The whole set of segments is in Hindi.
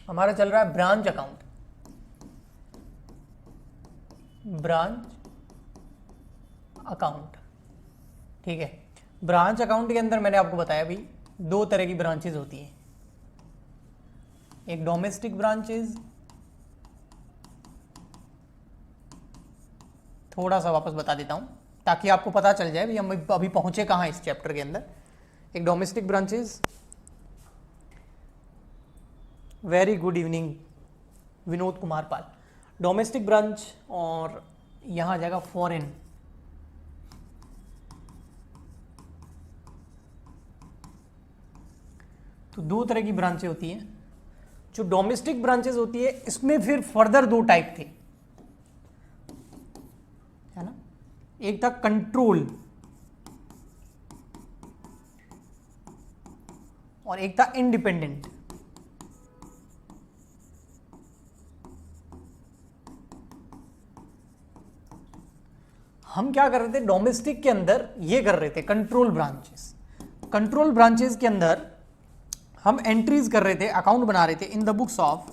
हमारा चल रहा है ब्रांच अकाउंट। ब्रांच अकाउंट, ठीक है। ब्रांच अकाउंट के अंदर मैंने आपको बताया भी दो तरह की ब्रांचेज होती हैं, एक डोमेस्टिक ब्रांचेज, थोड़ा सा वापस बता देता हूं ताकि आपको पता चल जाए भी हम अभी पहुंचे कहां इस चैप्टर के अंदर। एक domestic branches, very good evening Vinod Kumar Pal. Domestic branch और यहां आ जाएगा फॉरेन। तो दो तरह की ब्रांचें होती हैं। जो डोमेस्टिक ब्रांचेस होती है इसमें फिर फर्दर दो टाइप थे, है ना। एक था कंट्रोल और एक था इंडिपेंडेंट। हम क्या कर रहे थे डोमेस्टिक के अंदर, ये कर रहे थे कंट्रोल ब्रांचेस। कंट्रोल ब्रांचेस के अंदर हम एंट्रीज कर रहे थे, अकाउंट बना रहे थे इन the books of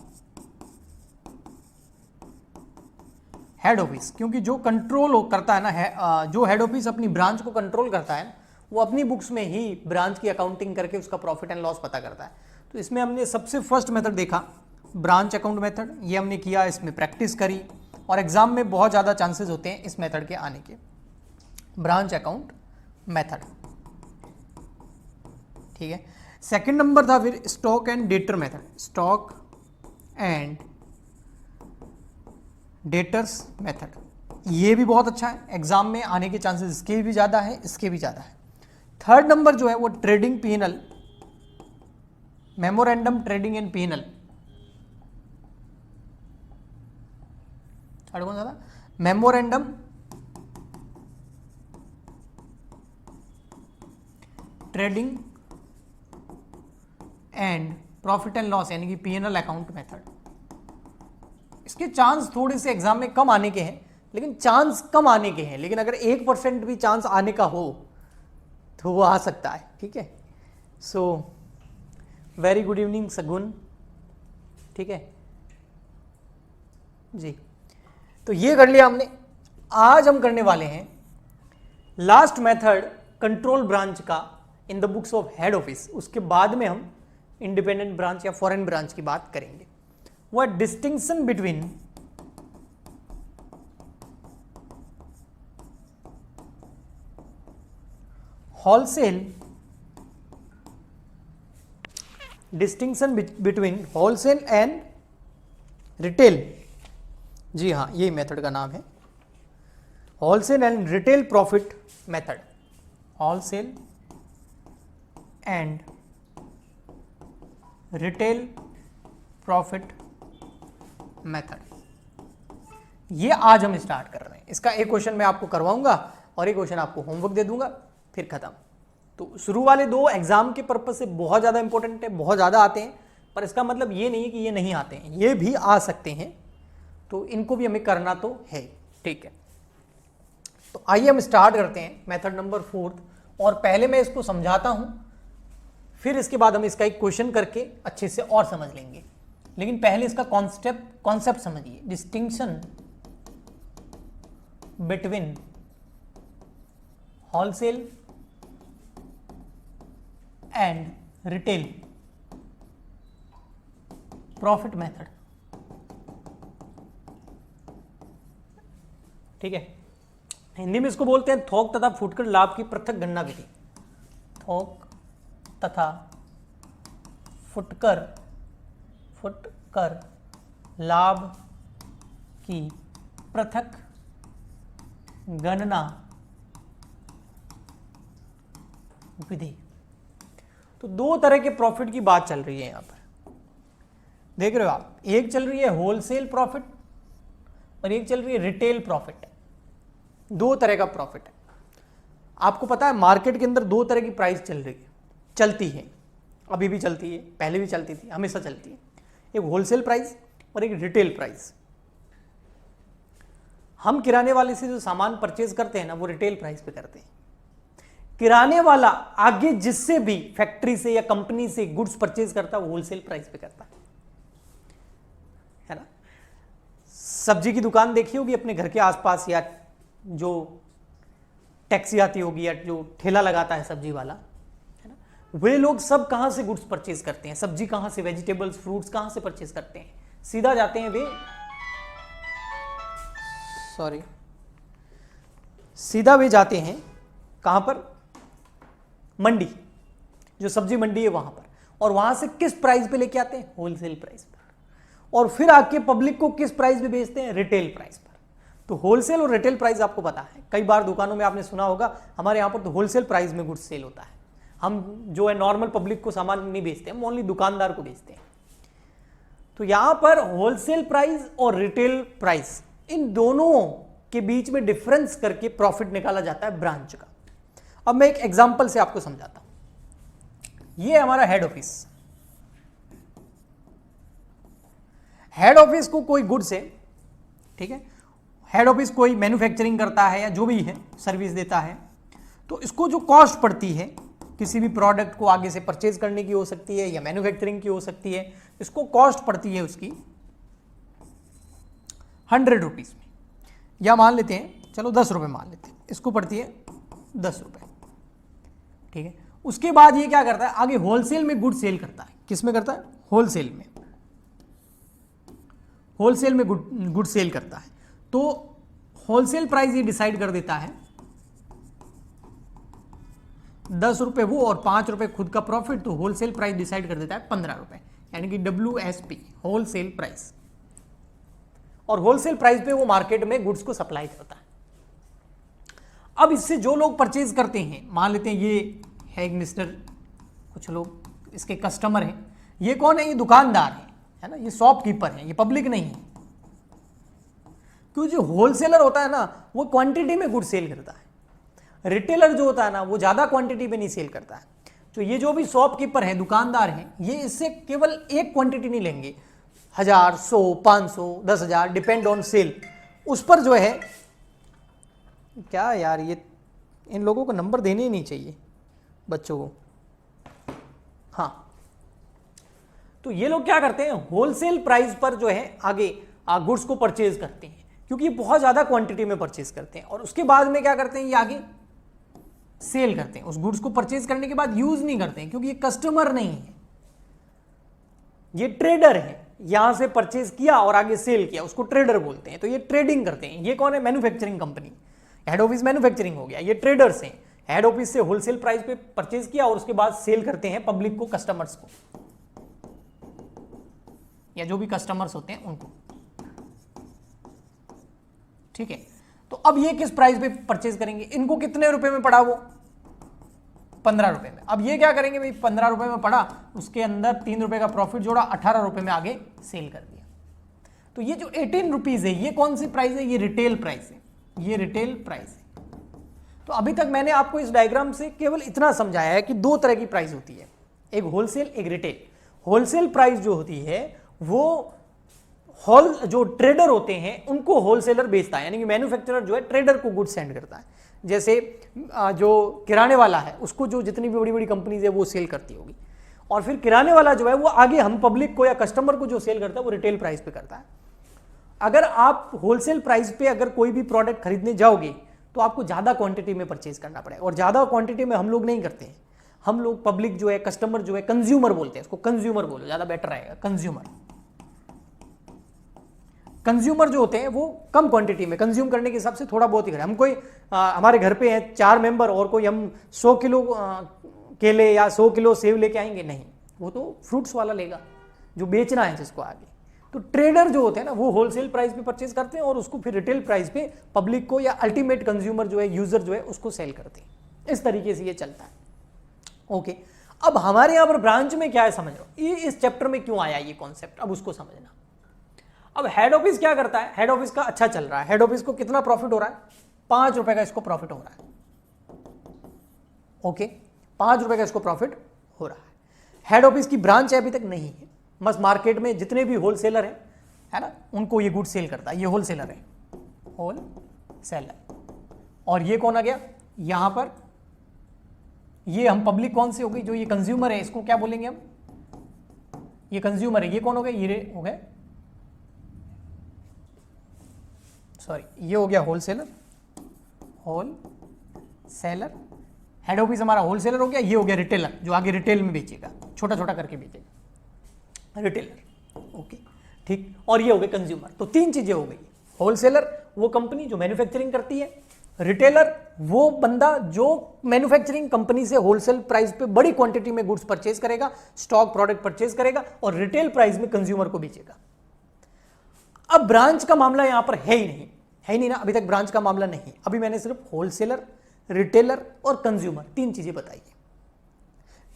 head office, क्योंकि जो कंट्रोल करता है ना, जो हेड ऑफिस अपनी ब्रांच को कंट्रोल करता है वो अपनी बुक्स में ही ब्रांच की अकाउंटिंग करके उसका प्रॉफिट एंड लॉस पता करता है। तो इसमें हमने सबसे फर्स्ट मेथड देखा ब्रांच अकाउंट मेथड, ये हमने किया, इसमें प्रैक्टिस करी और एग्जाम में बहुत ज़्यादा चांसेस होते हैं इस मेथड के आने के। ब्रांच अकाउंट मेथड, ठीक है। सेकंड नंबर था फिर stock and debtor method, stock and debtors method. ये भी बहुत अच्छा है, एग्जाम में आने के चांसेस इसके भी ज़्यादा है, इसके भी ज़्यादा है। थर्ड नंबर जो है वो trading PNL, memorandum trading and PNL. Third कौन सा था? Memorandum trading and profit and loss, यानी कि पीएनएल अकाउंट मेथड। इसके चांस थोड़े से एग्जाम में कम आने के हैं, लेकिन चांस कम आने के हैं, लेकिन अगर 1% भी चांस आने का हो तो वो आ सकता है, ठीक है। सो वेरी गुड इवनिंग सगुन, ठीक है जी। तो ये कर लिया हमने। आज हम करने वाले हैं लास्ट मेथड कंट्रोल ब्रांच का in the books of head office. उसके बाद में हम इंडिपेंडेंट ब्रांच या फॉरेन ब्रांच की बात करेंगे। वो distinction between wholesale, distinction between wholesale and retail, जी हाँ यही मेथड का नाम है, wholesale and retail profit method. Wholesale and retail profit method, ये आज हम स्टार्ट कर रहे हैं। इसका एक क्वेश्चन मैं आपको करवाऊंगा और एक क्वेश्चन आपको होमवर्क दे दूंगा, फिर खत्म। तो शुरू वाले दो एग्जाम के पर्पज से बहुत ज़्यादा इंपॉर्टेंट है, बहुत ज़्यादा आते हैं, पर इसका मतलब ये नहीं है कि ये नहीं आते हैं, ये भी आ सकते हैं, तो इनको भी हमें करना तो है, ठीक है। तो आइए हम स्टार्ट करते हैं मेथड नंबर 4। और पहले मैं इसको समझाता हूं, फिर इसके बाद हम इसका एक क्वेश्चन करके अच्छे से और समझ लेंगे। लेकिन पहले इसका कॉन्सेप्ट समझिए। Distinction between wholesale and retail profit method, ठीक है। हिंदी में इसको बोलते हैं थोक तथा फुटकर लाभ की पृथक गणना विधि। थोक तथा फुटकर लाभ की पृथक गणना विधि। तो दो तरह के प्रॉफिट की बात चल रही है यहां पर, देख रहे हो आप। एक चल रही है होलसेल प्रॉफिट और एक चल रही है रिटेल प्रॉफिट। दो तरह का प्रॉफिट है। आपको पता है मार्केट के अंदर दो तरह की प्राइस चलती है, अभी भी चलती है, पहले भी चलती थी, हमेशा चलती है। एक होलसेल प्राइस और एक रिटेल प्राइस। हम किराने वाले से जो सामान परचेज करते हैं ना, वो रिटेल प्राइस पे करते हैं। किराने वाला आगे जिससे भी फैक्ट्री से या कंपनी से गुड्स परचेज करता है वो होलसेल प्राइस पे करता है। है ना। सब्जी की दुकान देखी होगी अपने घर के आसपास, या जो टैक्सी आती होगी, या जो ठेला लगाता है सब्जी वाला, है ना, वे लोग सब कहां से गुड्स परचेज करते हैं, सब्जी कहां से, वेजिटेबल्स फ्रूट्स कहां से परचेज करते हैं, सीधा जाते हैं वे, सीधा वे जाते हैं कहां पर, मंडी, जो सब्जी मंडी है वहां पर, और वहां से किस प्राइस पे लेके आते हैं, होलसेल प्राइस पर, और फिर आके पब्लिक को किस प्राइस पे बेचते हैं, रिटेल प्राइस पर। तो होलसेल और रिटेल प्राइस आपको पता है, कई बार दुकानों में आपने सुना होगा, हमारे यहाँ पर तो होलसेल प्राइस में गुड्स सेल होता है, हम जो है नॉर्मल पब्लिक को सामान नहीं बेचते, हम ओनली दुकानदार को बेचते हैं। तो यहां पर होलसेल प्राइस और रिटेल प्राइस, इन दोनों के बीच में डिफरेंस करके प्रॉफिट निकाला जाता है ब्रांच का। अब मैं एक एग्जांपल से आपको समझाता हूं। ये हमारा हेड ऑफिस, हेड ऑफिस को कोई गुड्स है, ठीक है, हेड ऑफिस कोई मैन्युफैक्चरिंग करता है या जो भी है सर्विस देता है, तो इसको जो कॉस्ट पड़ती है किसी भी प्रोडक्ट को आगे से परचेज करने की हो सकती है या मैन्युफैक्चरिंग की हो सकती है, इसको कॉस्ट पड़ती है उसकी 100 रुपीज में, या मान लेते हैं, चलो 10 रुपये मान लेते हैं, इसको पड़ती है 10 रुपये, ठीक है। उसके बाद ये क्या करता है, आगे होलसेल में गुड सेल करता है, किस में करता है, होलसेल में, होलसेल में गुड सेल करता है। तो होलसेल प्राइस ये डिसाइड कर देता है 10 रुपये वो और 5 रुपये खुद का प्रॉफिट, तो होलसेल प्राइस डिसाइड कर देता है 15 रुपये, यानी कि WSP, होलसेल प्राइस। और होलसेल प्राइस पे वो मार्केट में गुड्स को सप्लाई करता है। अब इससे जो लोग परचेज करते हैं, मान लेते हैं ये है एक मिस्टर, कुछ लोग इसके कस्टमर हैं, ये कौन है, ये दुकानदार है ना, ये शॉपकीपर है, ये पब्लिक नहीं है। क्योंकि जो होलसेलर होता है ना, वो क्वांटिटी में गुड सेल करता है, रिटेलर जो होता है ना, वो ज्यादा क्वांटिटी में नहीं सेल करता है। तो ये जो भी शॉपकीपर है, दुकानदार है, ये इससे केवल एक क्वांटिटी नहीं लेंगे, 1000, 100, 500, 10,000, डिपेंड ऑन सेल, उस पर जो है, क्या यार, ये इन लोगों को नंबर देने ही नहीं चाहिए बच्चों को। हाँ, तो ये लोग क्या करते हैं, होलसेल प्राइस पर जो है आगे गुड्स को परचेज करते हैं, क्योंकि ये बहुत ज्यादा क्वांटिटी में परचेज करते हैं, और उसके बाद में क्या करते हैं, ये आगे सेल करते हैं। उस गुड्स को परचेज करने के बाद यूज नहीं करते हैं, क्योंकि ये कस्टमर नहीं है, ये ट्रेडर है, यहां से परचेज किया और आगे सेल किया, उसको ट्रेडर बोलते हैं। तो ये ट्रेडिंग करते हैं। ये कौन है, manufacturing company, head office manufacturing हो गया, ये ट्रेडर्स हैं, हेड ऑफिस से होलसेल प्राइस पे परचेज किया और उसके बाद सेल करते हैं पब्लिक को, कस्टमर्स को, या जो भी कस्टमर्स होते हैं उनको, ठीक है। तो अब ये किस प्राइस पे परचेज करेंगे, इनको कितने रुपए में पड़ा, वो 15 रुपए में। अब ये क्या करेंगे भाई, 15 रुपए में पड़ा, उसके अंदर 3 रुपए का प्रॉफिट जोड़ा, 18 रुपए में आगे सेल कर दिया। तो ये जो 18 रुपीज है, ये कौन सी प्राइस है, ये रिटेल प्राइस है, ये रिटेल प्राइस है। तो अभी तक मैंने आपको इस डायग्राम से केवल इतना समझाया है कि दो तरह की प्राइस होती है, एक होलसेल, एक रिटेल। होलसेल प्राइस जो होती है वो जो ट्रेडर होते हैं उनको होलसेलर बेचता है, यानी कि मैन्युफैक्चरर जो है ट्रेडर को गुड्स सेंड करता है। जैसे जो किराने वाला है, उसको जो जितनी भी बड़ी बड़ी कंपनीज है वो सेल करती होगी, और फिर किराने वाला जो है वो आगे हम पब्लिक को या कस्टमर को जो सेल करता है वो रिटेल प्राइस पे करता है। अगर आप होलसेल प्राइस पे अगर कोई भी प्रोडक्ट खरीदने जाओगे तो आपको ज्यादा क्वांटिटी में परचेज करना पड़ेगा, और ज्यादा क्वांटिटी में हम लोग नहीं करते हैं। हम लोग पब्लिक जो है, कस्टमर जो है, कंज्यूमर बोलते हैं इसको, कंज्यूमर बोलो ज्यादा बेटर रहेगा, कंज्यूमर। कंज्यूमर जो होते हैं वो कम क्वांटिटी में कंज्यूम करने के हिसाब से थोड़ा बहुत ही करें। हम कोई हमारे घर पे हैं 4 मेंबर और कोई हम 100 किलो केले या 100 किलो सेब लेके आएंगे, नहीं, वो तो फ्रूट्स वाला लेगा जो बेचना है जिसको आगे। तो ट्रेडर जो होते हैं ना, वो होलसेल प्राइस पे परचेज करते हैं और उसको फिर रिटेल प्राइस पे पब्लिक को या अल्टीमेट कंज्यूमर जो है, यूजर जो है, उसको सेल करते हैं। इस तरीके से ये चलता है। ओके, अब हमारे यहाँ पर ब्रांच में क्या है समझ लो, ये इस चैप्टर में क्यों आया ये कॉन्सेप्ट, अब उसको समझना। अब हेड ऑफिस क्या करता है, हेड ऑफिस का अच्छा चल रहा है, हेड ऑफिस को कितना प्रॉफिट हो रहा है, 5 रुपए का इसको प्रॉफिट हो रहा है। ओके, 5 रुपए का इसको प्रॉफिट हो रहा है। हेड ऑफिस की ब्रांच अभी तक नहीं है, बस मार्केट में जितने भी होलसेलर हैं, है ना, उनको ये गुड सेल करता है। ये होलसेलर है, होलसेलर। और ये कौन आ गया यहां पर, ये हम पब्लिक कौन सी हो गई, जो ये कंज्यूमर है, इसको क्या बोलेंगे हम, ये कंज्यूमर है। ये कौन हो गए, ये हो गए सॉरी ये हो गया होलसेलर, हेड ऑफिस हमारा होलसेलर हो गया, ये हो गया रिटेलर जो आगे रिटेल में बेचेगा, छोटा छोटा करके बेचेगा, रिटेलर। ओके ठीक, और ये हो गए कंज्यूमर। तो तीन चीजें हो गई, होलसेलर वो कंपनी जो मैन्युफैक्चरिंग करती है, रिटेलर वो बंदा जो मैन्युफैक्चरिंग कंपनी से होलसेल प्राइस पे बड़ी क्वांटिटी में गुड्स परचेज करेगा, स्टॉक प्रोडक्ट परचेज करेगा और रिटेल प्राइस में कंज्यूमर को बेचेगा। अब ब्रांच का मामला यहां पर है ही नहीं ना, अभी तक ब्रांच का मामला नहीं, अभी मैंने सिर्फ होलसेलर, रिटेलर और कंज्यूमर तीन चीजें बताई है।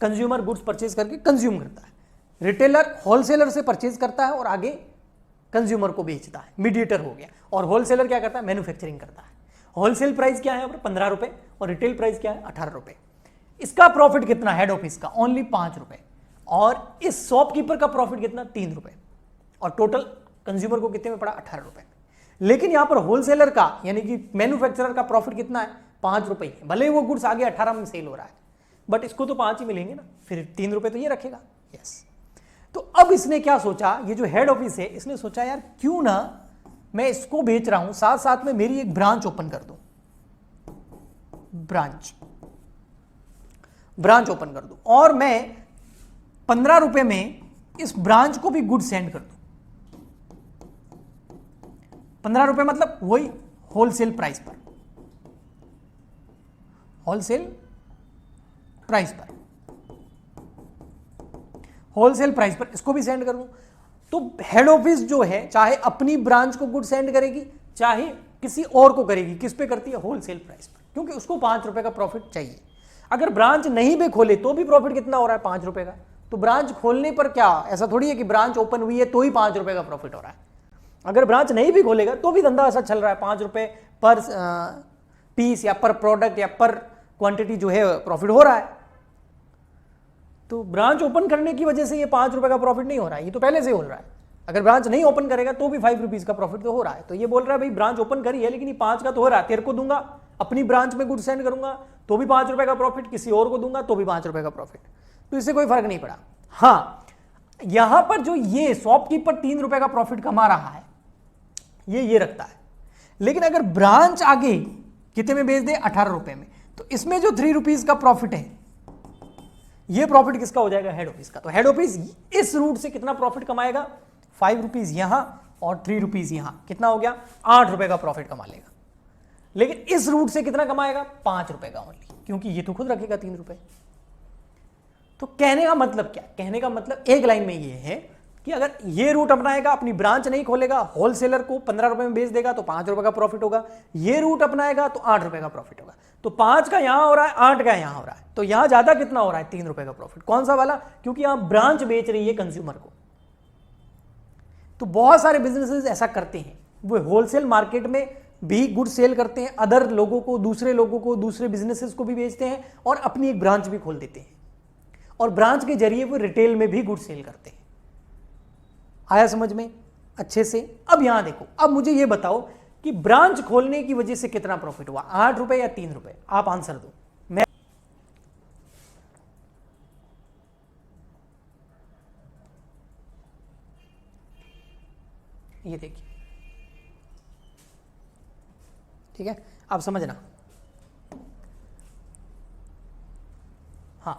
कंज्यूमर गुड्स परचेज करके कंज्यूम करता है, रिटेलर होलसेलर से परचेज करता है और आगे कंज्यूमर को बेचता है, मीडिएटर हो गया। और होलसेलर क्या करता है, मैन्युफैक्चरिंग करता है। होलसेल प्राइस क्या है यहाँ पर 15 रुपए और रिटेल प्राइस क्या है 18 रुपए। इसका प्रॉफिट कितना, हेड ऑफिस का ओनली 5 रुपए, और इस शॉपकीपर का प्रॉफिट कितना 3 रुपए, और टोटल कंज्यूमर को कितने में पड़ा 18 रुपए। लेकिन यहां पर होलसेलर का यानी कि मैन्युफैक्चरर का प्रॉफिट कितना है 5 रुपए ही, भले ही वो गुड्स आगे 18 में सेल हो रहा है, बट इसको तो 5 ही मिलेंगे ना, फिर 3 रुपए तो ये रखेगा। यस, तो अब इसने क्या सोचा, ये जो हेड ऑफिस है इसने सोचा यार क्यों ना मैं इसको बेच रहा हूं, साथ साथ में मेरी एक ब्रांच ओपन कर दूं, ब्रांच ओपन कर दूं और मैं 15 रुपए में इस ब्रांच को भी गुड सेंड कर दूं। 15 रुपए मतलब वही होलसेल प्राइस पर, होलसेल प्राइस पर इसको भी सेंड करूं। तो हेड ऑफिस जो है चाहे अपनी ब्रांच को गुड सेंड करेगी चाहे किसी और को करेगी, किस पे करती है, होलसेल प्राइस पर, क्योंकि उसको 5 रुपए का प्रॉफिट चाहिए। अगर ब्रांच नहीं भी खोले तो भी प्रॉफिट कितना हो रहा है 5 रुपए का। तो ब्रांच खोलने पर क्या ऐसा थोड़ी है कि ब्रांच ओपन हुई है तो ही 5 रुपए का प्रॉफिट हो रहा है, अगर ब्रांच नहीं भी खोलेगा तो भी धंधा ऐसा चल रहा है, 5 रुपए पर पीस या पर प्रोडक्ट या पर क्वांटिटी जो है प्रॉफिट हो रहा है। तो ब्रांच ओपन करने की वजह से ये 5 रुपए का प्रॉफिट नहीं हो रहा है, ये तो पहले से हो रहा है। अगर ब्रांच नहीं ओपन करेगा तो भी 5 रुपीज का प्रॉफिट तो हो रहा है। तो ये बोल रहा है भाई ब्रांच ओपन करी है लेकिन ये 5 का तो हो रहा है, तेरे को दूंगा, अपनी ब्रांच में गुड सेंड करूंगा तो भी 5 रुपए का प्रॉफिट, किसी और को दूंगा तो भी 5 रुपए का प्रॉफिट, तो इससे कोई फर्क नहीं पड़ा। हाँ, यहां पर जो ये शॉपकीपर 3 रुपए का प्रॉफिट कमा रहा है ये रखता है, लेकिन अगर ब्रांच आगे कितने में बेच दे 18 रुपए में, तो इसमें जो 3 रुपीज का प्रॉफिट है ये प्रॉफिट किसका हो जाएगा, हेड ऑफिस का। तो हेड ऑफिस इस रूट से कितना प्रॉफिट कमाएगा, 5 रुपीज यहां और 3 रुपीज यहां, कितना हो गया 8 रुपए का प्रॉफिट कमा लेगा। लेकिन इस रूट से कितना कमाएगा 5 रुपए का ओनली, क्योंकि ये तो खुद रखेगा 3 रुपए। तो कहने का मतलब क्या, कहने का मतलब एक लाइन में ये है कि अगर ये रूट अपनाएगा, अपनी ब्रांच नहीं खोलेगा, होलसेलर को 15 रुपए में बेच देगा तो 5 रुपए का प्रॉफिट होगा, ये रूट अपनाएगा तो 8 रुपए का प्रॉफिट होगा। तो 5 का यहां हो रहा है, 8 का यहां हो रहा है, तो यहां ज्यादा कितना हो रहा है 3 रुपए का प्रॉफिट। कौन सा वाला, क्योंकि यहां ब्रांच बेच रही है कंज्यूमर को। तो बहुत सारे बिजनेसेस ऐसा करते हैं, वो होलसेल मार्केट में भी गुड सेल करते हैं, अदर लोगों को, दूसरे बिजनेसेस को भी बेचते हैं और अपनी एक ब्रांच भी खोल देते हैं, और ब्रांच के जरिए वो रिटेल में भी गुड सेल करते हैं। आया समझ में अच्छे से। अब यहां देखो, अब मुझे ये बताओ कि ब्रांच खोलने की वजह से कितना प्रॉफिट हुआ, 8 रुपए या 3 रुपए, आप आंसर दो। मैं ये देखिए, ठीक है, आप समझना। हाँ,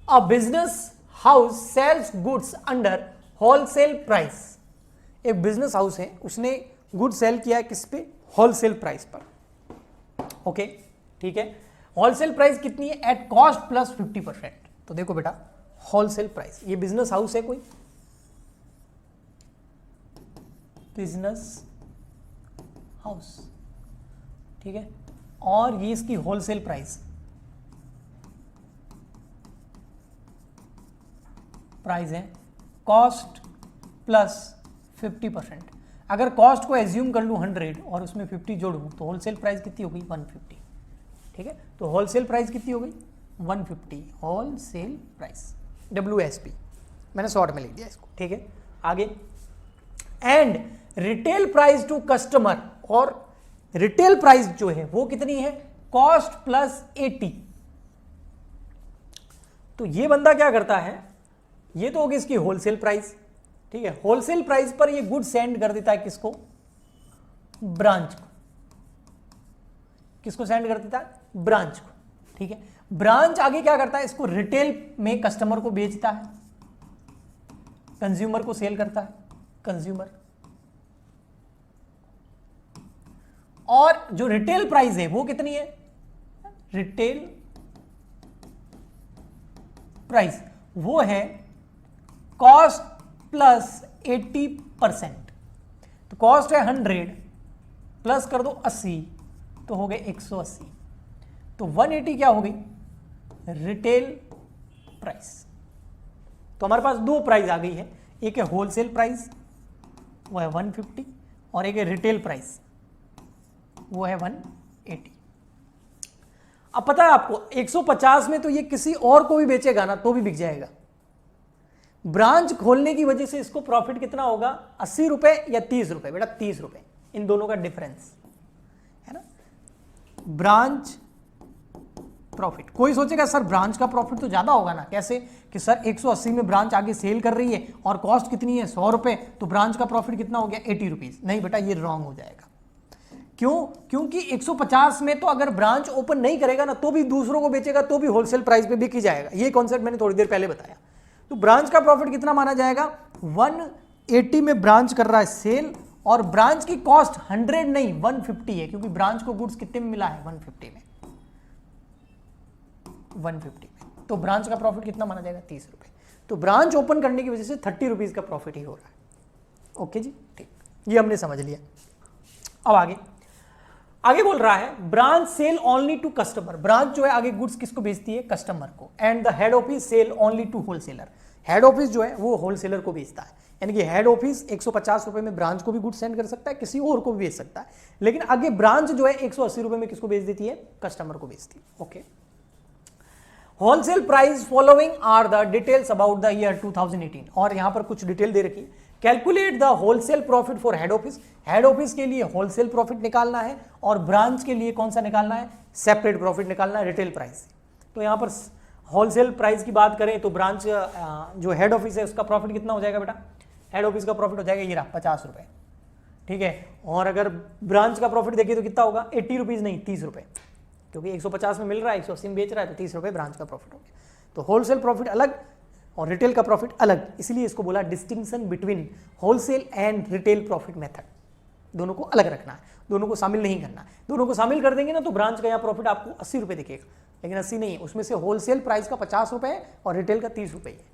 a business house sells goods under wholesale price. एक बिजनेस हाउस है, उसने गुड सेल किया है किस पे, होलसेल प्राइस पर। ओके ठीक है, होलसेल प्राइस कितनी है, एट कॉस्ट प्लस 50%। तो देखो बेटा, होलसेल प्राइस, ये बिजनेस हाउस है कोई, बिजनेस हाउस, ठीक है, और ये इसकी होलसेल प्राइस है कॉस्ट प्लस 50%। अगर कॉस्ट को एज्यूम कर लूँ 100 और उसमें 50 जोड़ूँ तो होलसेल प्राइस कितनी हो गई 150। ठीक है, तो होलसेल प्राइस कितनी हो गई 150, होलसेल प्राइस WSP, मैंने शॉर्ट में लिख दिया इसको। ठीक है, आगे, and retail price to customer, और रिटेल प्राइस जो है वो कितनी है, कॉस्ट प्लस 80। तो ये बंदा क्या करता है, ये तो होगी इसकी होलसेल प्राइस, ठीक है, होलसेल प्राइस पर ये गुड सेंड कर देता है किसको, ब्रांच को, किसको सेंड कर देता है? ब्रांच को, ठीक है। ब्रांच आगे क्या करता है? इसको रिटेल में कस्टमर को बेचता है, कंज्यूमर को सेल करता है, कंज्यूमर। और जो रिटेल प्राइस है वो कितनी है? रिटेल प्राइस वो है कॉस्ट प्लस 80%। तो कॉस्ट है 100 प्लस कर दो 80 तो हो गए 180। तो 180 क्या हो गई? Retail price. तो हमारे पास दो प्राइस आ गई है, एक है होलसेल प्राइस वो है 150 और एक है रिटेल प्राइस वो है 180। अब पता है आपको 150 में तो ये किसी और को भी बेचेगा ना तो भी बिक जाएगा। ब्रांच खोलने की वजह से इसको प्रॉफिट कितना होगा? 80 रुपए या 30 रुपए? बेटा 30 रुपए, इन दोनों का डिफरेंस है ना। ब्रांच प्रॉफिट, कोई सोचेगा सर ब्रांच का प्रॉफिट तो ज्यादा होगा ना, कैसे? कि सर 180 में ब्रांच आगे सेल कर रही है और कॉस्ट कितनी है? 100 रुपए, तो ब्रांच का प्रॉफिट कितना हो गया? 80 रुपीज। नहीं बेटा, ये रॉन्ग हो जाएगा। क्यों? क्योंकि 150 में तो अगर ब्रांच ओपन नहीं करेगा ना तो भी दूसरों को बेचेगा तो भी होलसेल प्राइस पे बिक ही जाएगा। ये कॉन्सेप्ट मैंने थोड़ी देर पहले बताया। तो ब्रांच का प्रॉफिट कितना माना जाएगा? 180 में ब्रांच कर रहा है सेल और ब्रांच की कॉस्ट 100 नहीं 150 है, क्योंकि ब्रांच को गुड्स कितने में मिला है? 150 में, 150 में। तो ब्रांच का प्रॉफिट कितना माना जाएगा? 30 रुपए। तो ब्रांच ओपन करने की वजह से 30 रुपीज का प्रॉफिट ही हो रहा है। ओके जी, ठीक, ये हमने समझ लिया। अब आगे बोल रहा है branch sell only to customer. Branch जो है आगे गुड्स किसको बेचती है? कस्टमर को। And the head office sell only to wholesaler. Head office जो है वो होलसेलर को बेचता है, यानी कि हेड ऑफिस 150 रुपए में ब्रांच को भी गुड्स सेंड कर सकता है, किसी और को भी बेच सकता है, लेकिन आगे ब्रांच जो है 180 रुपए में किसको बेच देती है? कस्टमर को बेचती है। Okay. Wholesale price following are the details about the year 2018। और यहां पर कुछ डिटेल दे रखी है। Calculate the wholesale profit for head office. Head office के लिए होलसेल प्रॉफिट निकालना है और ब्रांच के लिए कौन सा निकालना है? सेपरेट प्रॉफिट निकालना है, रिटेल प्राइस। तो यहां पर होलसेल प्राइस की बात करें तो ब्रांच जो हेड ऑफिस है उसका प्रॉफिट कितना हो जाएगा बेटा? हेड ऑफिस का प्रॉफिट हो जाएगा ये रहा 50 रुपए, ठीक है। और अगर ब्रांच का प्रॉफिट देखिए तो कितना होगा? 80 रुपीज नहीं 30 रुपए, क्योंकि 150 में मिल रहा है 180 में बेच रहा है तो 30 रुपए ब्रांच का प्रॉफिट हो गया। तो होलसेल प्रॉफिट अलग और रिटेल का प्रॉफिट अलग, इसलिए इसको बोला distinction between wholesale and retail profit method. दोनों को अलग रखना है, दोनों को शामिल नहीं करना है। दोनों को शामिल कर देंगे ना तो ब्रांच का यहाँ प्रॉफिट आपको 80 रुपए दिखेगा, लेकिन 80 नहीं है, उसमें से होलसेल प्राइस का 50 रुपए है और रिटेल का 30 रुपए है।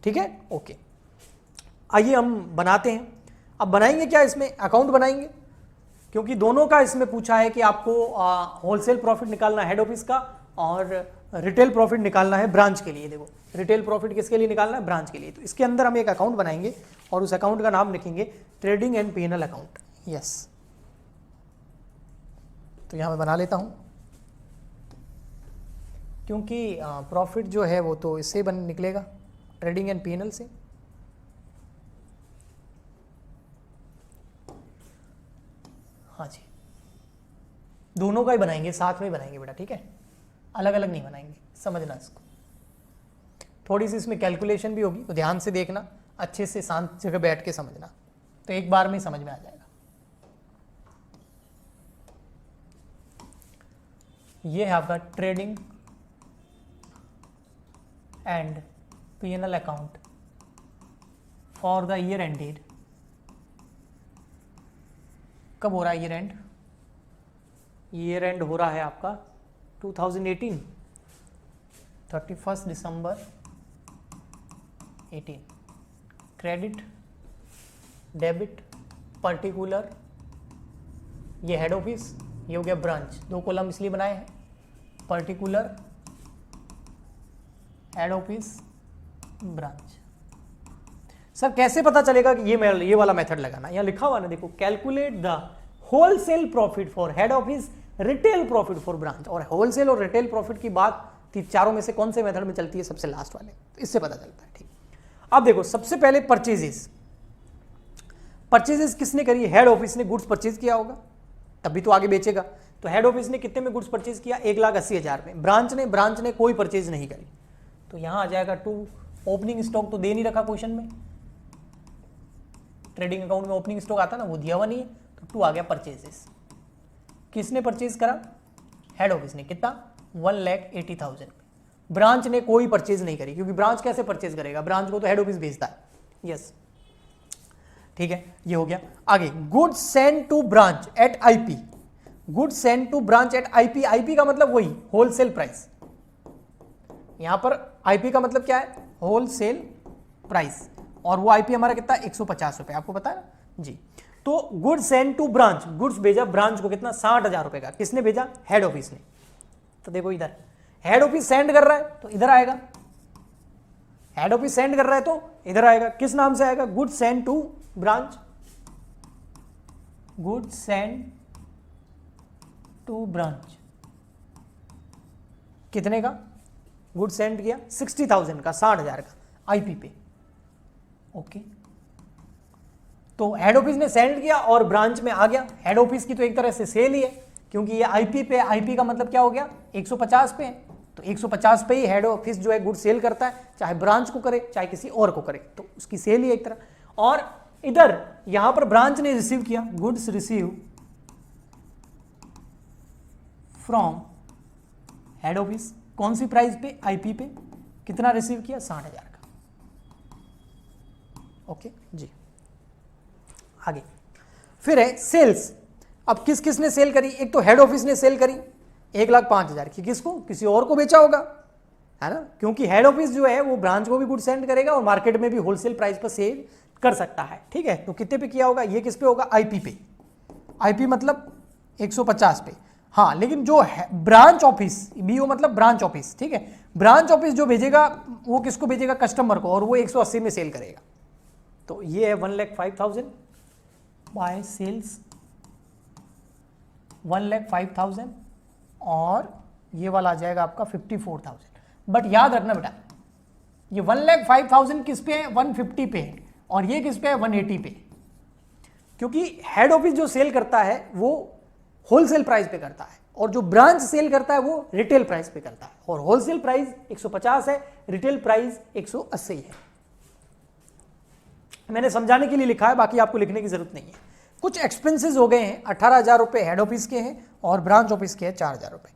ठीक है, ओके। आइए हम बनाते हैं। अब बनाएंगे क्या? इसमें अकाउंट बनाएंगे, क्योंकि दोनों का इसमें पूछा है कि आपको होलसेल प्रॉफिट निकालना है हेड ऑफिस का और रिटेल प्रॉफिट निकालना है ब्रांच के लिए। देखो रिटेल प्रॉफिट किसके लिए निकालना है? ब्रांच के लिए। तो इसके अंदर हम एक अकाउंट बनाएंगे और उस अकाउंट का नाम लिखेंगे trading and P&L account. Yes, तो यहां मैं बना लेता हूं, क्योंकि प्रॉफिट जो है वो तो इससे बन निकलेगा, ट्रेडिंग एंड P&L से। हाँ जी, दोनों का ही बनाएंगे, साथ में बनाएंगे बेटा, ठीक है, अलग अलग नहीं बनाएंगे, समझना इसको। थोड़ी सी इसमें कैलकुलेशन भी होगी तो ध्यान से देखना, अच्छे से शांत जगह बैठ के समझना, तो एक बार में ही समझ में आ जाएगा। ये है आपका trading and P&L account for the year ended. कब हो रहा है ईयर एंड? ईयर एंड हो रहा है आपका 2018, 31 दिसंबर 18। क्रेडिट, डेबिट, पर्टिकुलर, ये हेड ऑफिस, ये हो गया ब्रांच। दो कॉलम इसलिए बनाए हैं, particular, head office, branch. Sir कैसे पता चलेगा कि ये वाला मेथड लगाना? यहाँ लिखा हुआ ना, देखो, calculate the wholesale profit for head office, retail profit for branch. और होलसेल और रिटेल प्रॉफिट की बात चारों में से कौन से मेथड में चलती है? सबसे लास्ट वाले, तो इससे पता चलता है। ठीक, अब देखो, सबसे पहले परचेजेस किसने करी? हेड ऑफिस ने गुड्स परचेज किया होगा, तभी तो आगे बेचेगा। तो हेड ऑफिस ने कितने में गुड्स परचेज किया? 1,80,000 में। ब्रांच ने कोई परचेज नहीं करी, तो यहां आ जाएगा 2। ओपनिंग स्टॉक तो दे नहीं रखा क्वेश्चन में, ट्रेडिंग अकाउंट में ओपनिंग स्टॉक आता ना, वो दिया हुआ नहीं है, तो 2 आ गया परचेजेस। किसने परचेज करा? हेड ऑफिस ने। कितना? 1,80,000। ब्रांच ने कोई परचेज नहीं करी, क्योंकि ब्रांच कैसे परचेज करेगा? ब्रांच को तो हेड ऑफिस भेजता है। यस, ठीक है, ये हो गया। आगे, goods send to branch at IP. Goods send to branch at IP. IP का मतलब वही होलसेल प्राइस। यहां पर आईपी का मतलब क्या है? Wholesale price. और वो आईपी हमारा कितना? 150 रुपए। आपको पता है ना जी। तो goods send to branch, goods भेजा ब्रांच को कितना? 60,000 रुपए का। किसने भेजा? हेड ऑफिस ने। तो देखो इधर हेड ऑफिस सेंड कर रहा है तो इधर आएगा, हेड ऑफिस सेंड कर रहा है तो इधर आएगा। किस नाम से आएगा? Goods send to branch. Goods send to branch. कितने का गुड सेंड किया? 60,000 का, 60,000 का आईपी पे। ओके, तो हेड ऑफिस ने सेंड किया और ब्रांच में आ गया। हेड ऑफिस की तो एक तरह से सेल ही है, क्योंकि ये आईपी पे। आईपी का मतलब क्या हो गया? 150 पे। तो 150 पे ही हेड ऑफिस जो है गुड सेल करता है, चाहे ब्रांच को करे चाहे किसी और को करे, तो उसकी सेल ही एक तरह। और इधर यहां पर ब्रांच ने रिसीव किया, goods receive from head office. कौन सी प्राइस पे? आईपी पे। कितना रिसीव किया? 60,000 का। ओके जी, आगे फिर है सेल्स। अब किस किस ने सेल करी? एक तो हेड ऑफिस ने सेल करी 1,05,000 की। किसको? किसी और को बेचा होगा, है ना, क्योंकि हेड ऑफिस जो है वो ब्रांच को भी गुड सेंड करेगा और मार्केट में भी होलसेल प्राइस पर सेल कर सकता है। ठीक है, तो कितने पे किया होगा? ये किस पे होगा? आईपी पे। आईपी मतलब 150 पे। हाँ, लेकिन जो ब्रांच ऑफिस, बीओ मतलब ब्रांच ऑफिस, ठीक है, ब्रांच ऑफिस जो भेजेगा वो किसको भेजेगा? कस्टमर को, और वो 180 में सेल करेगा। तो ये है 1,05,000 बाय सेल्स, 1,05,000, और ये वाला आ जाएगा आपका 54,000। बट याद रखना बेटा, ये 1,05,000 किस पे है? 150 पे है, और ये किस पे है? 180 पे। क्योंकि हेड ऑफिस जो सेल करता है वो होलसेल प्राइस पे करता है, और जो ब्रांच सेल करता है वो रिटेल प्राइस पे करता है। और होलसेल प्राइस 150 है, रिटेल प्राइस 180 है। मैंने समझाने के लिए लिखा है, बाकी आपको लिखने की जरूरत नहीं है। कुछ एक्सपेंसेस हो गए हैं, 18,000 रुपए हेड ऑफिस के हैं और ब्रांच ऑफिस के हैं 4,000 रुपए।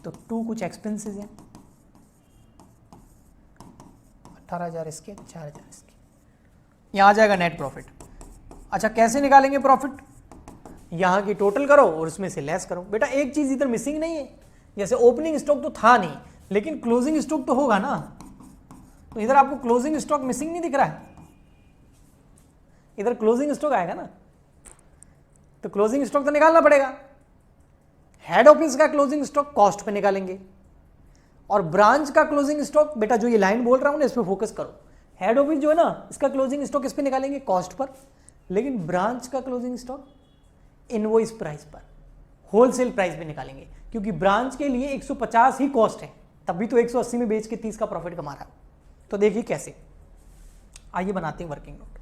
तो 2 कुछ एक्सपेंसेस हैं, 18,000 इसके, 4,000 इसके। यहां आ जाएगा नेट प्रॉफिट। अच्छा, कैसे निकालेंगे प्रॉफिट? यहां की टोटल करो और उसमें से लेस करो। बेटा एक चीज इधर मिसिंग नहीं है, जैसे ओपनिंग स्टॉक तो था नहीं, लेकिन क्लोजिंग स्टॉक तो होगा ना। तो इधर आपको क्लोजिंग स्टॉक मिसिंग नहीं दिख रहा है, इधर क्लोजिंग स्टॉक आएगा ना, तो क्लोजिंग स्टॉक तो निकालना पड़ेगा। हेड ऑफिस का क्लोजिंग स्टॉक कॉस्ट पे निकालेंगे, और ब्रांच का क्लोजिंग स्टॉक, बेटा जो ये लाइन बोल रहा हूं ना इस पे फोकस करो। हेड ऑफिस जो है ना, इसका क्लोजिंग स्टॉक किस पे निकालेंगे? Cost per. लेकिन ब्रांच का क्लोजिंग स्टॉक इनवॉइस प्राइस पर, होलसेल प्राइस पे निकालेंगे, क्योंकि ब्रांच के लिए 150 ही कॉस्ट है, तब भी तो 180 में बेच के 30 का प्रॉफिट कमा रहा है। तो देखिए कैसे, आइए बनाते हैं working note.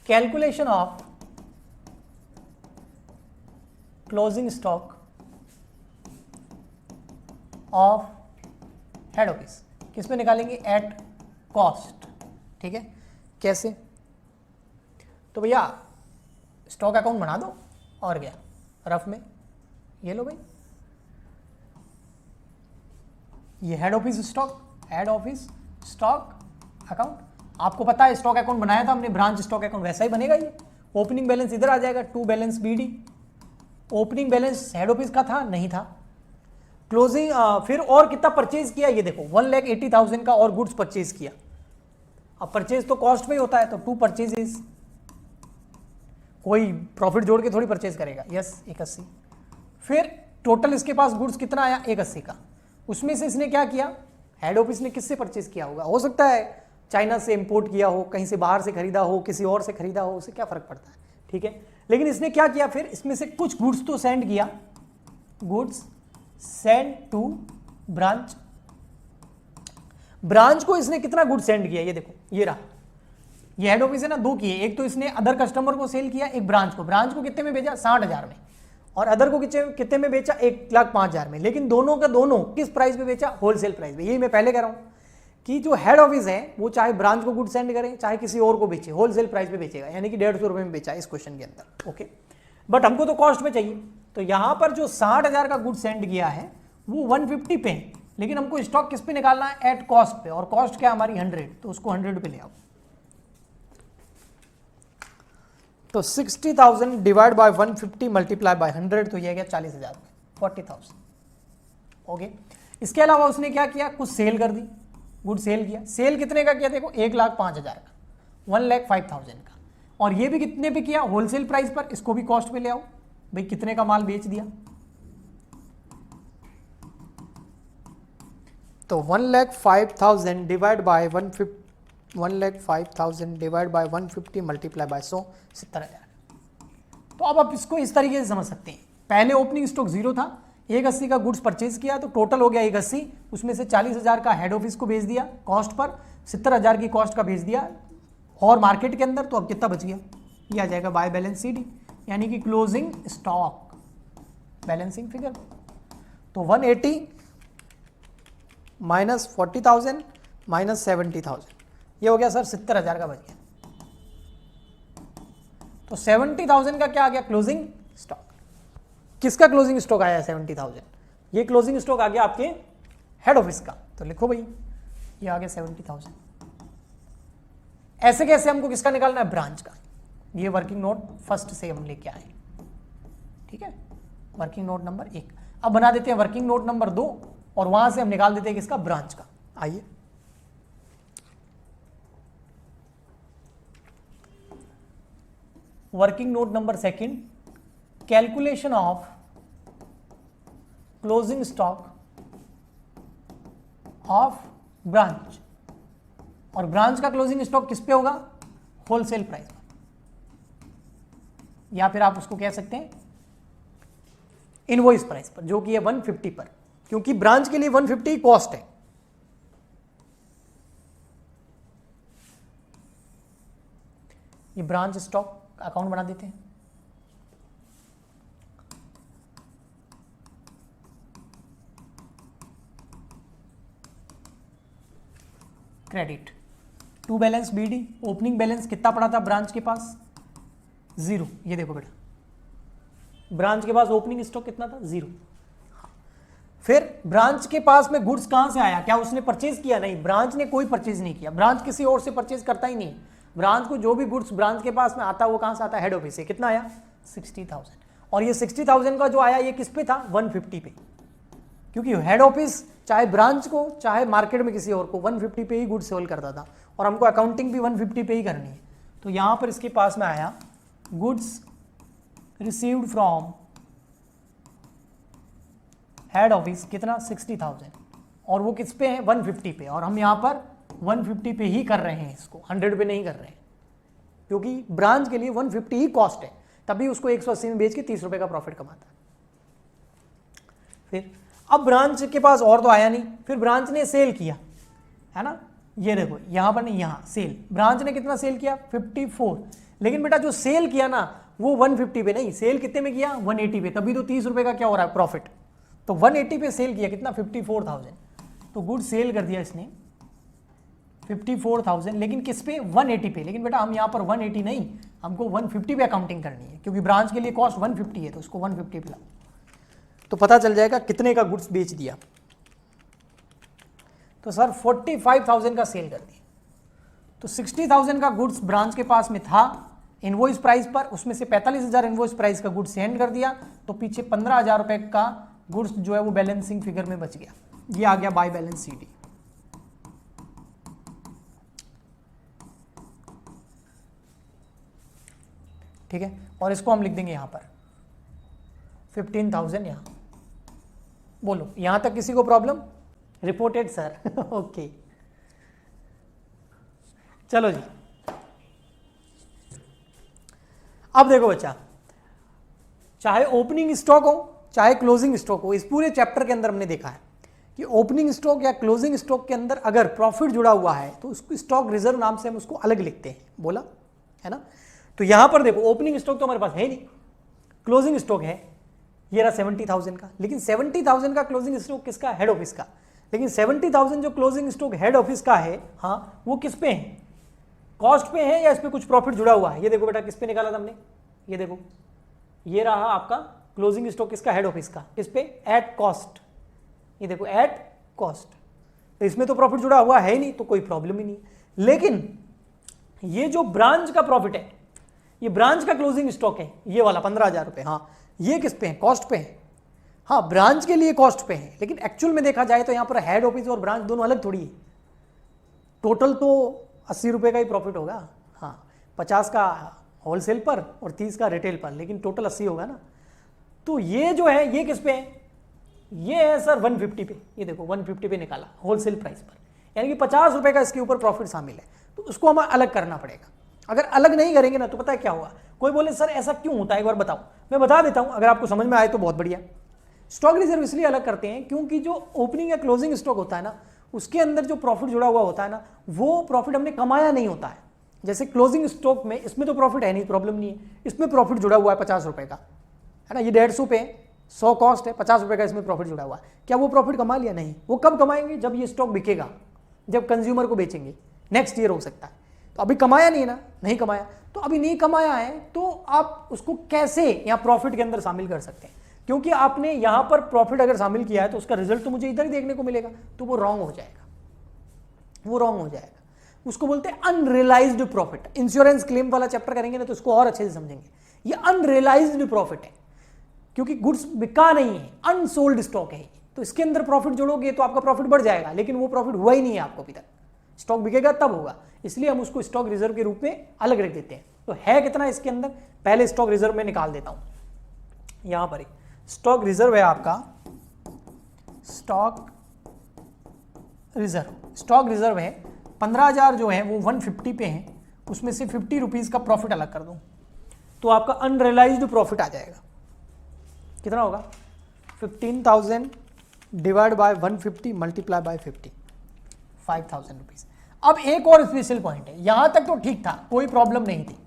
Calculation of closing stock of head office किस पे निकालेंगे? At cost. ठीक है, कैसे? तो भैया स्टॉक अकाउंट बना दो, और क्या रफ में, ये लो भाई, ये head office stock, head office stock account. आपको पता है स्टॉक अकाउंट बनाया था हमने, ब्रांच स्टॉक अकाउंट वैसा ही बनेगा। ये ओपनिंग बैलेंस इधर आ जाएगा, to balance BD. Opening balance head office का था नहीं था। क्लोजिंग फिर और कितना परचेज किया ये देखो, 1,80,000 का और गुड्स परचेज किया। अब परचेज तो कॉस्ट में ही होता है, तो 2 परचेजेस, कोई प्रॉफिट जोड़ के थोड़ी परचेज करेगा। यस 81। फिर टोटल इसके पास गुड्स कितना आया? 81 का। उसमें से इसने क्या किया? हेड ऑफिस ने किससे परचेज किया होगा? हो सकता है चाइना से इंपोर्ट किया हो, कहीं से बाहर से खरीदा हो, किसी और से खरीदा हो, उससे क्या फर्क पड़ता है, ठीक है। लेकिन इसने क्या किया फिर? इसमें से कुछ गुड्स तो सेंड किया, goods send to branch. Branch को इसने कितना गुड सेंड किया? ये देखो, ये रहा, ये हेड ऑफिस है ना, 2 किए। एक तो इसने अदर कस्टमर को सेल किया, एक ब्रांच को। ब्रांच को कितने में बेचा? 60,000 में, और अदर को कितने में बेचा? 1,05,000 में। लेकिन दोनों का दोनों किस प्राइस पे बेचा? होलसेल प्राइस पे। यही मैं पहले कह रहा हूं कि जो हेड ऑफिस है वो चाहे ब्रांच को गुड सेंड करे चाहे किसी और को बेचे, होलसेल प्राइस पे बेचेगा, यानी कि 150 रुपये में बेचा इस क्वेश्चन के अंदर। ओके, बट हमको तो कॉस्ट पे चाहिए, तो यहां पर जो 60,000 का गुड सेंड किया है वो 150 पे है, लेकिन हमको स्टॉक किस पे निकालना है, एट कॉस्ट पे, और कॉस्ट क्या हमारी 100, तो उसको 100 पे ले आओ। तो 60,000 डिवाइड बाय 150 मल्टीप्लाई बाय 100, तो ये गया 40,000, 40,000। ओके, इसके अलावा उसने क्या किया, कुछ सेल कर दी, गुड सेल किया। सेल कितने का किया, देखो 1,05,000 का, 1,05,000 का, और ये भी कितने पे किया, होलसेल प्राइस पर, इसको भी कॉस्ट पे ले आओ। भाई कितने का माल बेच दिया, तो 1,05,000 divide by 150, 1,05,000 divide by 150 multiply by 100, 70,000। तो अब आप इसको इस तरीके से समझ सकते हैं, पहले ओपनिंग स्टॉक 0 था, 180 का गुड्स परचेज किया, तो टोटल हो गया 180, उसमें से 40,000 का हेड ऑफिस को भेज दिया कॉस्ट पर, 70,000 की कॉस्ट का भेज दिया और मार्केट के अंदर, तो अब कितना बच गया, ये आ जाएगा बाय बैलेंस CD, यानी कि क्लोजिंग स्टॉक बैलेंसिंग फिगर। तो 180 माइनस 40,000 माइनस 70,000, ये हो गया सर 70,000 का बच गया। तो 70,000 का क्या आ गया, क्लोजिंग स्टॉक। किसका क्लोजिंग स्टॉक आया 70,000, ये क्लोजिंग स्टॉक आ गया आपके हेड ऑफिस का, तो लिखो भाई ये आ गया 70,000। ऐसे कैसे हमको किसका निकालना है, ब्रांच का। ये वर्किंग नोट फर्स्ट से हम लेके आए, ठीक है, वर्किंग नोट नंबर 1। अब बना देते हैं वर्किंग नोट नंबर 2, और वहां से हम निकाल देते हैं किसका, ब्रांच का। आइए, working note number 2, calculation of closing stock of branch. और ब्रांच का क्लोजिंग स्टॉक किस पे होगा, होलसेल प्राइस, या फिर आप उसको कह सकते हैं इनवॉइस प्राइस पर, जो कि है 150 पर, क्योंकि ब्रांच के लिए 150 कॉस्ट है। ये ब्रांच स्टॉक अकाउंट बना देते हैं। Credit to balance BD, opening balance कितना पड़ा था ब्रांच के पास, 0। ये देखो बेटा, ब्रांच के पास ओपनिंग स्टॉक कितना था, 0। फिर ब्रांच के पास में गुड्स कहां से आया, क्या उसने परचेज किया, नहीं, ब्रांच ने कोई परचेज नहीं किया, ब्रांच किसी और से परचेज करता ही नहीं। ब्रांच को जो भी गुड्स ब्रांच के पास में आता है वो कहां से आता है, हेड ऑफिस से। कितना आया, 60,000, और ये 60,000 का जो आया ये किस पे था, 150 पे, क्योंकि हेड ऑफिस चाहे ब्रांच को चाहे मार्केट में किसी और को 150 पे ही गुड सेल करता था, और हमको अकाउंटिंग भी 150 पे ही करनी है। तो यहां पर इसके पास में आया goods received from head office, कितना, 60,000, और वो किस पे है, 150 पे, और हम यहां पर 150 पे ही कर रहे हैं इसको, 100 पे नहीं कर रहे हैं, क्योंकि ब्रांच के लिए 150 ही कॉस्ट है, तभी उसको 180 में बेच के 30 रुपए का प्रॉफिट कमाता है। फिर अब ब्रांच के पास और तो आया नहीं, फिर ब्रांच ने सेल किया, है ना, ये देखो यहां पर नहीं, यहां सेल, ब्रांच ने कितना सेल किया, 54, लेकिन बेटा जो सेल किया ना वो 150 पे नहीं, सेल कितने में किया, 180 पे, तभी तो 30 रुपए का क्या हो रहा है, प्रॉफिट। तो 180 पे सेल किया, कितना, 54,000, तो गुड सेल कर दिया इसने 54,000, लेकिन किस पे, 180 पे, लेकिन बेटा हम यहाँ पर 180 नहीं, हमको 150 पे अकाउंटिंग करनी है, क्योंकि ब्रांच के लिए कॉस्ट 150 है, तो उसको 150 पे लाओ, तो पता चल जाएगा कितने का गुड्स बेच दिया। तो सर 45,000 का सेल कर दिया, तो 60,000 का गुड्स ब्रांच के पास में था इनवॉइस प्राइस पर, उसमें से 45,000 इनवॉइस प्राइस का गुड्स सेंड कर दिया, तो पीछे 15,000 रुपए का गुड्स जो है वो बैलेंसिंग फिगर में बच गया, ये आ गया बाय बैलेंस CD। ठीक है, और इसको हम लिख देंगे यहां पर 15,000 यहां। बोलो यहां तक किसी को प्रॉब्लम, रिपोर्टेड सर ओके, चलो जी। अब देखो बच्चा, चाहे ओपनिंग स्टॉक हो चाहे क्लोजिंग स्टॉक हो, इस पूरे चैप्टर के अंदर हमने देखा है कि ओपनिंग स्टॉक या क्लोजिंग स्टॉक के अंदर अगर प्रॉफिट जुड़ा हुआ है तो उसको स्टॉक रिजर्व नाम से हम उसको अलग लिखते हैं, बोला है ना। तो यहां पर देखो ओपनिंग स्टॉक तो हमारे पास है नहीं, क्लोजिंग स्टॉक है, ये रहा 70,000 का, लेकिन 70,000 का क्लोजिंग स्टॉक किसका, हेड ऑफिस का। लेकिन 70,000 जो क्लोजिंग स्टॉक हेड ऑफिस का है, हाँ, वो किस पे है, कॉस्ट पे है या इस पे कुछ प्रॉफिट जुड़ा हुआ है? ये देखो बेटा, किस पे निकाला था हमने, ये देखो, ये रहा आपका क्लोजिंग स्टॉक किसका, हेड ऑफिस का, किस पे, एट कॉस्ट, ये देखो एट कॉस्ट, तो इसमें तो प्रॉफिट जुड़ा हुआ है ही नहीं, तो कोई प्रॉब्लम ही नहीं। लेकिन ये जो ब्रांच का प्रॉफिट है, ये ब्रांच का क्लोजिंग स्टॉक है, ये वाला 15,000 रुपए, हाँ, ये किस पे है, कॉस्ट पे है, हाँ, ब्रांच के लिए कॉस्ट पे है, लेकिन एक्चुअल में देखा जाए तो यहां पर हेड ऑफिस और ब्रांच दोनों अलग थोड़ी है। टोटल तो 80 रुपए का ही प्रॉफिट होगा, हाँ, 50 का होलसेल पर और 30 का रिटेल पर, लेकिन टोटल 80 होगा ना। तो ये जो है ये किस पे है, ये है सर 150 पे, ये देखो 150 पे निकाला होलसेल प्राइस पर, यानी कि 50 रुपए का इसके ऊपर प्रॉफिट शामिल है, तो उसको हमें अलग करना पड़ेगा। अगर अलग नहीं करेंगे ना तो पता है क्या होगा, कोई बोले सर ऐसा क्यों होता है, एक बार बताओ, मैं बता देता हूं, अगर आपको समझ में आए तो बहुत बढ़िया। स्टॉक रिजर्व इसलिए अलग करते हैं क्योंकि जो ओपनिंग या क्लोजिंग स्टॉक होता है ना, उसके अंदर जो प्रॉफिट जुड़ा हुआ होता है ना, वो प्रॉफिट हमने कमाया नहीं होता है। जैसे क्लोजिंग स्टॉक में, इसमें तो प्रॉफिट है नहीं, प्रॉब्लम नहीं है, इसमें प्रॉफिट जुड़ा हुआ है 50 रुपए का, है ना, ये 150 पे 100 कॉस्ट है, 50 रुपए का इसमें प्रॉफिट जुड़ा हुआ है। क्या वो प्रॉफिट कमा लिया? नहीं। वो कब कमाएंगे? जब ये स्टॉक बिकेगा, जब कंज्यूमर को बेचेंगे, नेक्स्ट ईयर हो सकता है। तो अभी कमाया नहीं है ना, नहीं कमाया, तो अभी नहीं कमाया है, तो आप उसको कैसे यहाँ प्रॉफिट के अंदर शामिल कर सकते हैं? क्योंकि आपने यहां पर प्रॉफिट अगर शामिल किया है तो उसका रिजल्ट तो मुझे इधर ही देखने को मिलेगा, तो वो रॉन्ग हो जाएगा, वो रॉन्ग हो जाएगा। उसको बोलते हैं अनरियलाइज्ड प्रॉफिट। इंश्योरेंस क्लेम वाला चैप्टर करेंगे ना तो उसको और अच्छे से समझेंगे। ये अनरियलाइज्ड प्रॉफिट है क्योंकि गुड्स बिका नहीं है, अनसोल्ड स्टॉक है, तो इसके अंदर प्रॉफिट जोड़ोगे तो आपका प्रॉफिट बढ़ जाएगा, लेकिन वो प्रॉफिट हुआ ही नहीं है आपको अभी तक। स्टॉक बिकेगा तब होगा, इसलिए हम उसको स्टॉक रिजर्व के रूप में अलग रख देते हैं। तो है कितना इसके अंदर, पहले स्टॉक रिजर्व में निकाल देता हूं। यहां पर स्टॉक रिजर्व है आपका, स्टॉक रिजर्व है 15,000 जो है वो 150 पे है, उसमें से 50 रुपीज का प्रॉफिट अलग कर दूं तो आपका अनरियलाइज्ड प्रॉफिट आ जाएगा। कितना होगा? 15,000 divide by 150 multiply by 50, 5,000 rupees. अब एक और स्पेशल पॉइंट है, यहां तक तो ठीक था, कोई प्रॉब्लम नहीं थी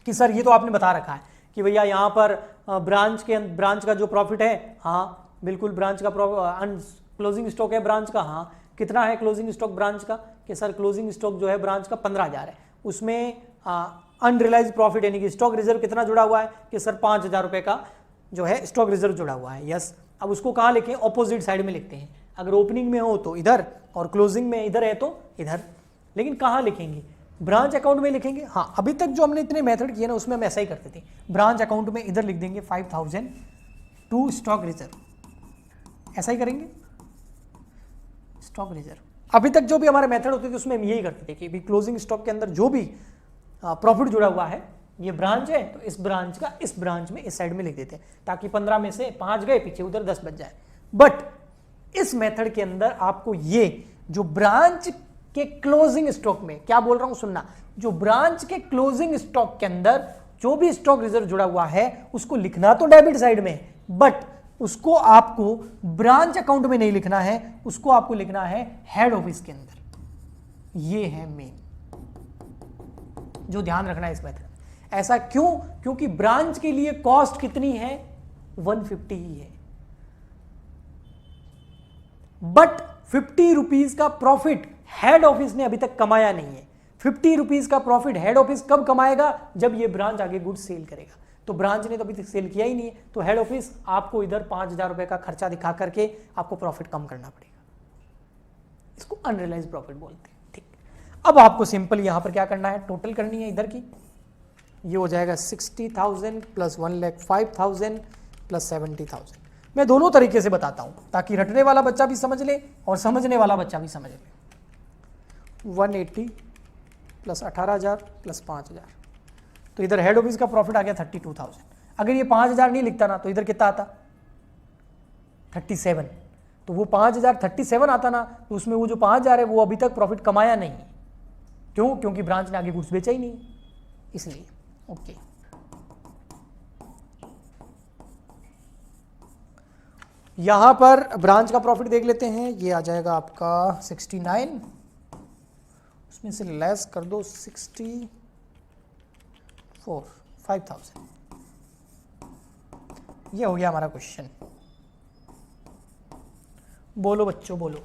कि सर ये तो आपने बता रखा है कि भैया यहां पर ब्रांच का जो प्रॉफिट है, हाँ बिल्कुल, ब्रांच का क्लोजिंग स्टॉक है ब्रांच का, हाँ कितना है क्लोजिंग स्टॉक ब्रांच का, कि सर क्लोजिंग स्टॉक जो है ब्रांच का 15,000 है, उसमें अनरियलाइज प्रॉफिट यानी कि स्टॉक रिजर्व कितना जुड़ा हुआ है, कि सर 5,000 रुपए का जो है स्टॉक रिजर्व जुड़ा हुआ है। यस, अब उसको कहाँ लिखें? ऑपोजिट साइड में लिखते हैं। अगर ओपनिंग में हो तो इधर और क्लोजिंग में इधर है तो इधर, लेकिन कहाँ लिखेंगे? ब्रांच अकाउंट में लिखेंगे। हाँ, अभी तक जो हमने इतने मेथड किए ना उसमें हम ऐसा ही करते थे, ब्रांच अकाउंट में इधर लिख देंगे 5,000 टू स्टॉक रिजर्व, ऐसा ही करेंगे स्टॉक रिजर्व। अभी तक जो भी हमारे मेथड होते थे उसमें हम यही करते थे कि क्लोजिंग स्टॉक के अंदर जो भी प्रॉफिट जुड़ा हुआ है, ये ब्रांच है तो इस ब्रांच का इस ब्रांच में इस साइड में लिख देते हैं, ताकि 15 में से 5 गए, पीछे उधर 10 बच जाए। बट इस मेथड के अंदर आपको ये जो ब्रांच के क्लोजिंग स्टॉक में, क्या बोल रहा हूं सुनना, जो ब्रांच के क्लोजिंग स्टॉक के अंदर जो भी स्टॉक रिजर्व जुड़ा हुआ है उसको लिखना तो डेबिट साइड में, बट उसको आपको ब्रांच अकाउंट में नहीं लिखना है, उसको आपको लिखना है हेड ऑफिस के अंदर। ये है मेन जो ध्यान रखना है इस मेथड। ऐसा क्यों? क्योंकि ब्रांच के लिए कॉस्ट कितनी है? 150 ही है, बट 50 रुपीज का प्रॉफिट हेड ऑफिस ने अभी तक कमाया नहीं है। 50 रुपीज का प्रॉफिट हेड ऑफिस कब कमाएगा? जब ये ब्रांच आगे गुड्स सेल करेगा। तो ब्रांच ने तो अभी तक सेल किया ही नहीं है, तो हेड ऑफिस आपको इधर 5,000 रुपए का खर्चा दिखा करके आपको प्रॉफिट कम करना पड़ेगा। इसको अनरियलाइज्ड प्रॉफिट बोलते हैं। ठीक, अब आपको सिंपल यहां पर क्या करना है, टोटल करनी है इधर की। ये हो जाएगा 60,000 प्लस 1,05,000 प्लस 70,000। मैं दोनों तरीके से बताता हूं ताकि रटने वाला बच्चा भी समझ ले और समझने वाला बच्चा भी समझ ले। 180 प्लस 18,000 प्लस 5,000, तो इधर हेड ऑफिस का प्रॉफिट आ गया 32,000। अगर ये 5,000 नहीं लिखता ना तो इधर कितना आता? 37। तो वो 5,000 37 आता ना, तो उसमें वो जो 5,000 है वो अभी तक प्रॉफिट कमाया नहीं है। क्यों? क्योंकि ब्रांच ने आगे गुड्स बेचा ही नहीं, इसलिए। ओके, यहां पर ब्रांच का प्रॉफिट देख लेते हैं। ये आ जाएगा आपका 69, उसमें से लेस कर दो 64, 5,000। ये हो गया हमारा क्वेश्चन। बोलो बच्चों, बोलो।